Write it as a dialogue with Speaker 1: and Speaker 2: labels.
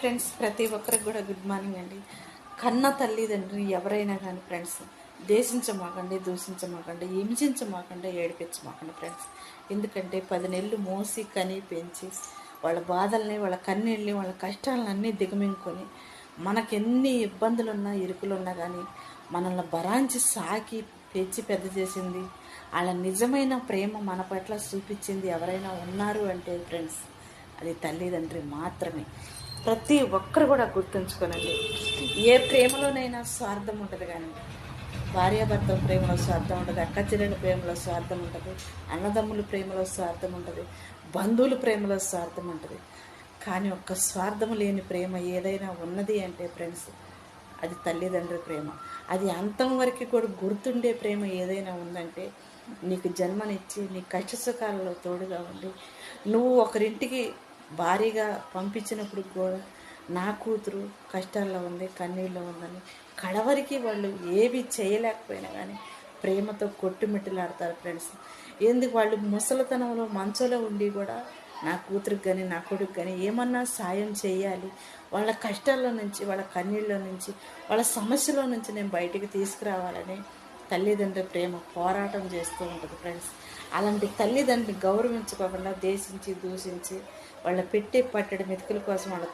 Speaker 1: Friends, ప్రతి ఒక్కరికి కూడా గుడ్ మార్నింగ్ అండి. కన్న తల్లిదండ్రులు ఎవరైనా కానీ ఫ్రెండ్స్, దేశించమాకండి, దూషించమాకండి, హింసించమాకండి, ఏడిపించమాకండి ఫ్రెండ్స్. ఎందుకంటే 10 నెలలు మోసి కని పెంచి వాళ్ళ బాధల్ని, వాళ్ళ కన్నీళ్ళని, వాళ్ళ కష్టాలన్నీ దిగమింగుకొని మనకెన్ని ఇబ్బందులున్నా ఇరుకులున్నా కానీ మనల్ని బరాంచి సాకి పెంచి పెద్ద చేసింది, వాళ్ళ నిజమైన ప్రేమ మన పట్ల చూపించింది ఎవరైనా ఉన్నారు అంటే ఫ్రెండ్స్, అది తల్లిదండ్రి మాత్రమే. ప్రతి ఒక్కరు కూడా గుర్తుంచుకోనండి. ఏ ప్రేమలోనైనా స్వార్థం ఉంటుంది, కానీ భార్యాభర్తల ప్రేమలో స్వార్థం ఉంటుంది, అక్క చెల్లెల ప్రేమలో స్వార్థం ఉంటుంది, అన్నదమ్ముల ప్రేమలో స్వార్థం ఉంటుంది, బంధువుల ప్రేమలో స్వార్థం ఉంటుంది. కానీ ఒక్క స్వార్థం లేని ప్రేమ ఏదైనా ఉన్నది అంటే ఫ్రెండ్స్, అది తల్లిదండ్రుల ప్రేమ. అది అంతం వరకు కూడా గుర్తుండే ప్రేమ ఏదైనా ఉందంటే, నీకు జన్మనిచ్చి నీ కష్టసుఖాలలో తోడుగా ఉండి నువ్వు ఒకరింటికి భారీగా పంపించినప్పుడు కూడా నా కూతురు కష్టాల్లో ఉంది, కన్నీళ్ళలో ఉందని కడవరికి వాళ్ళు ఏవి చేయలేకపోయినా కానీ ప్రేమతో కొట్టుమిట్టలాడతారు ఫ్రెండ్స్. ఎందుకు వాళ్ళు ముసలితనంలో మంచంలో ఉండి కూడా నా కూతురికి కానీ నా కొడుకు కానీ ఏమన్నా సాయం చేయాలి, వాళ్ళ కష్టాల్లో నుంచి, వాళ్ళ కన్నీళ్ళలో నుంచి, వాళ్ళ సమస్యలో నుంచి నేను బయటికి తీసుకురావాలని తల్లిదండ్రుల ప్రేమ పోరాటం చేస్తూ ఉంటుంది ఫ్రెండ్స్. అలాంటి తల్లిదండ్రులు గౌరవించుకోకుండా దేశించి దూషించి వాళ్ళ పెట్టే పట్టడి మెతుకుల కోసం వాళ్ళ